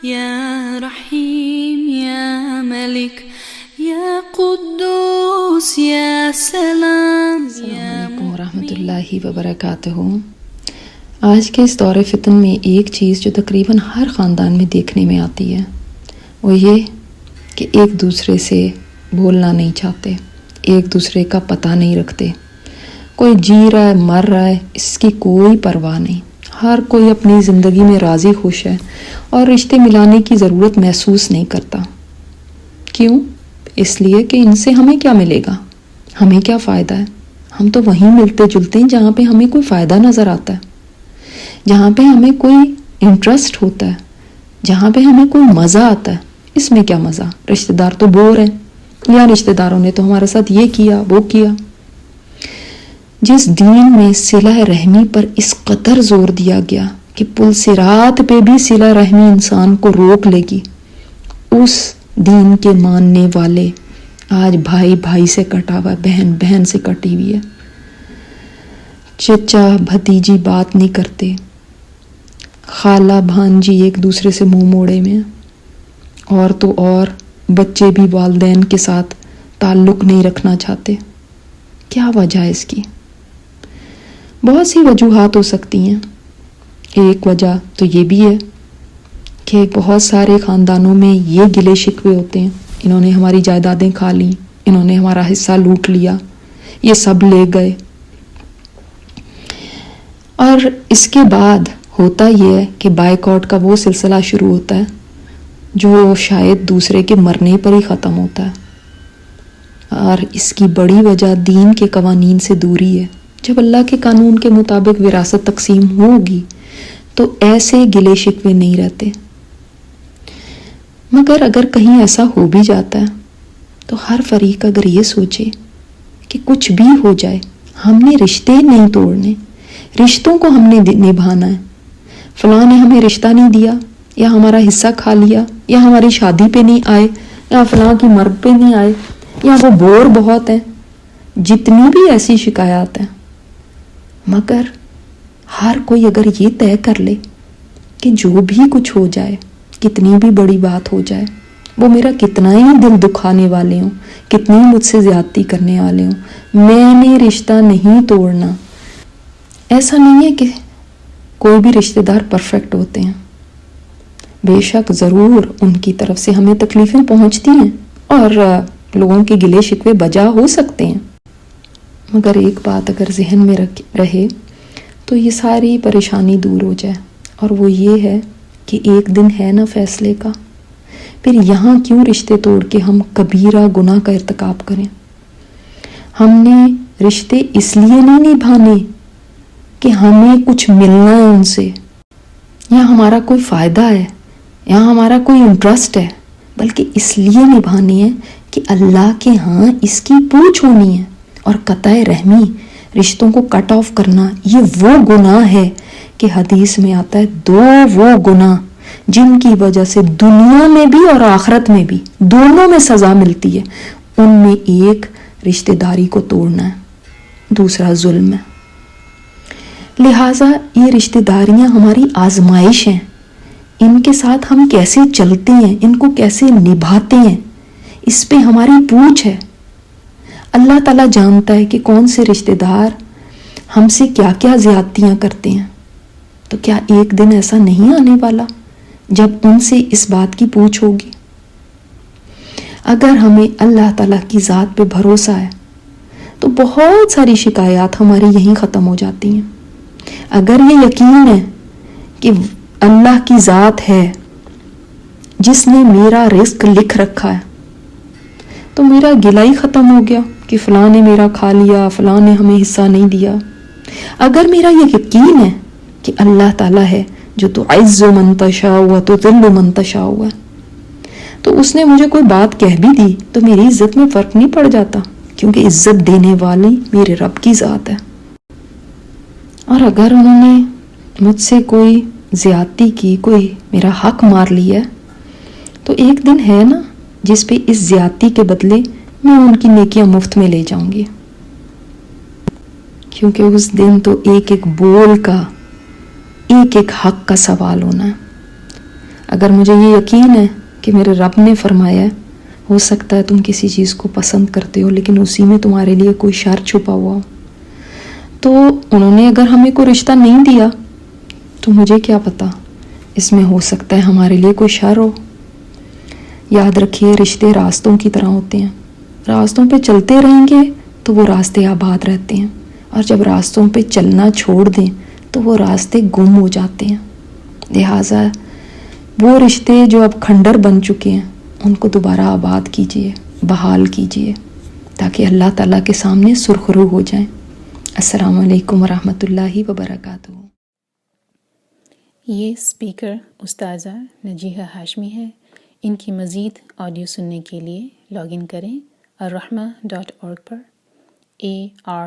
یا رحیم یا ملک یا قدوس یا سلام. السلام علیکم ورحمۃ اللہ وبرکاتہ. آج کے اس دور فتن میں ایک چیز جو تقریباً ہر خاندان میں دیکھنے میں آتی ہے وہ یہ کہ ایک دوسرے سے بولنا نہیں چاہتے، ایک دوسرے کا پتہ نہیں رکھتے. کوئی جی رہا ہے، مر رہا ہے، اس کی کوئی پرواہ نہیں. ہر کوئی اپنی زندگی میں راضی خوش ہے اور رشتے ملانے کی ضرورت محسوس نہیں کرتا. کیوں؟ اس لیے کہ ان سے ہمیں کیا ملے گا، ہمیں کیا فائدہ ہے. ہم تو وہیں ملتے جلتے ہیں جہاں پہ ہمیں کوئی فائدہ نظر آتا ہے، جہاں پہ ہمیں کوئی انٹرسٹ ہوتا ہے، جہاں پہ ہمیں کوئی مزہ آتا ہے. اس میں کیا مزہ؟ رشتہ دار تو بور ہیں، یا رشتہ داروں نے تو ہمارے ساتھ یہ کیا وہ کیا. جس دین میں صلہ رحمی پر اس قدر زور دیا گیا کہ پل صراط پہ بھی صلہ رحمی انسان کو روک لے گی، اس دین کے ماننے والے آج بھائی بھائی سے کٹا ہوا ہے، بہن بہن سے کٹی ہوئی ہے. چچا بھتیجی بات نہیں کرتے، خالہ بھانجی ایک دوسرے سے منہ موڑے میں. اور تو اور بچے بھی والدین کے ساتھ تعلق نہیں رکھنا چاہتے. کیا وجہ ہے اس کی؟ بہت سی وجوہات ہو سکتی ہیں. ایک وجہ تو یہ بھی ہے کہ بہت سارے خاندانوں میں یہ گلے شکوے ہوتے ہیں، انہوں نے ہماری جائیدادیں کھا لیں، انہوں نے ہمارا حصہ لوٹ لیا، یہ سب لے گئے. اور اس کے بعد ہوتا یہ ہے کہ بائیکاٹ کا وہ سلسلہ شروع ہوتا ہے جو شاید دوسرے کے مرنے پر ہی ختم ہوتا ہے. اور اس کی بڑی وجہ دین کے قوانین سے دوری ہے. جب اللہ کے قانون کے مطابق وراثت تقسیم ہوگی تو ایسے گلے شکوے نہیں رہتے. مگر اگر کہیں ایسا ہو بھی جاتا ہے تو ہر فریق اگر یہ سوچے کہ کچھ بھی ہو جائے ہم نے رشتے نہیں توڑنے، رشتوں کو ہم نے نبھانا ہے. فلاں نے ہمیں رشتہ نہیں دیا، یا ہمارا حصہ کھا لیا، یا ہماری شادی پہ نہیں آئے، یا فلاں کی مرگ پہ نہیں آئے، یا وہ بور بہت ہیں. جتنی بھی ایسی شکایات ہیں، مگر ہر کوئی اگر یہ طے کر لے کہ جو بھی کچھ ہو جائے، کتنی بھی بڑی بات ہو جائے، وہ میرا کتنا ہی دل دکھانے والے ہوں، کتنی مجھ سے زیادتی کرنے والے ہوں، میں نے رشتہ نہیں توڑنا. ایسا نہیں ہے کہ کوئی بھی رشتہ دار پرفیکٹ ہوتے ہیں. بے شک ضرور ان کی طرف سے ہمیں تکلیفیں پہنچتی ہیں اور لوگوں کے گلے شکوے بجا ہو سکتے ہیں. مگر ایک بات اگر ذہن میں رہے تو یہ ساری پریشانی دور ہو جائے، اور وہ یہ ہے کہ ایک دن ہے نا فیصلے کا. پھر یہاں کیوں رشتے توڑ کے ہم کبیرہ گناہ کا ارتکاب کریں؟ ہم نے رشتے اس لیے نہیں نبھانے کہ ہمیں کچھ ملنا ہے ان سے، یا ہمارا کوئی فائدہ ہے، یا ہمارا کوئی انٹرسٹ ہے، بلکہ اس لیے نبھانی ہے کہ اللہ کے ہاں اس کی پوچھ ہونی ہے. اور قطع رحمی، رشتوں کو کٹ آف کرنا، یہ وہ گناہ ہے کہ حدیث میں آتا ہے دو وہ گناہ جن کی وجہ سے دنیا میں بھی اور آخرت میں بھی دونوں میں سزا ملتی ہے. ان میں ایک رشتہ داری کو توڑنا ہے، دوسرا ظلم ہے. لہٰذا یہ رشتہ داریاں ہماری آزمائش ہیں. ان کے ساتھ ہم کیسے چلتے ہیں، ان کو کیسے نبھاتے ہیں، اس پہ ہماری پوچھ ہے. اللہ تعالیٰ جانتا ہے کہ کون سے رشتہ دار ہم سے کیا کیا زیادتیاں کرتے ہیں. تو کیا ایک دن ایسا نہیں آنے والا جب ان سے اس بات کی پوچھ ہوگی؟ اگر ہمیں اللہ تعالیٰ کی ذات پہ بھروسہ ہے تو بہت ساری شکایات ہماری یہیں ختم ہو جاتی ہیں. اگر یہ یقین ہے کہ اللہ کی ذات ہے جس نے میرا رزق لکھ رکھا ہے، تو میرا گلہ ہی ختم ہو گیا کہ فلاں نے میرا کھا لیا، فلاں نے ہمیں حصہ نہیں دیا. اگر میرا یہ یقین ہے کہ اللہ تعالیٰ ہے جو تعز من تشاء و تذل من تشاء ہے، تو اس نے مجھے کوئی بات کہہ بھی دی تو میری عزت میں فرق نہیں پڑ جاتا، کیونکہ عزت دینے والی میرے رب کی ذات ہے. اور اگر انہوں نے مجھ سے کوئی زیادتی کی، کوئی میرا حق مار لیا، تو ایک دن ہے نا جس پہ اس زیادتی کے بدلے میں ان کی نیکیاں مفت میں لے جاؤں گی. کیونکہ اس دن تو ایک ایک بول کا، ایک ایک حق کا سوال ہونا ہے. اگر مجھے یہ یقین ہے کہ میرے رب نے فرمایا ہے، ہو سکتا ہے تم کسی چیز کو پسند کرتے ہو لیکن اسی میں تمہارے لیے کوئی شر چھپا ہوا ہو، تو انہوں نے اگر ہمیں کوئی رشتہ نہیں دیا تو مجھے کیا پتا، اس میں ہو سکتا ہے ہمارے لیے کوئی شر ہو۔ یاد رکھیے رشتے راستوں کی طرح ہوتے ہیں، راستوں پہ چلتے رہیں گے تو وہ راستے آباد رہتے ہیں، اور جب راستوں پہ چلنا چھوڑ دیں تو وہ راستے گم ہو جاتے ہیں۔ لہٰذا وہ رشتے جو اب کھنڈر بن چکے ہیں ان کو دوبارہ آباد کیجیے، بحال کیجیے، تاکہ اللہ تعالیٰ کے سامنے سرخرو ہو جائیں۔ السلام علیکم ورحمۃ اللہ وبرکاتہ۔ یہ اسپیکر استاذہ نجیحہ ہاشمی ہے۔ ان کی مزید آڈیو سننے کے لیے لاگ ان کریں الرحمہ.org پر ARRAHMA.org۔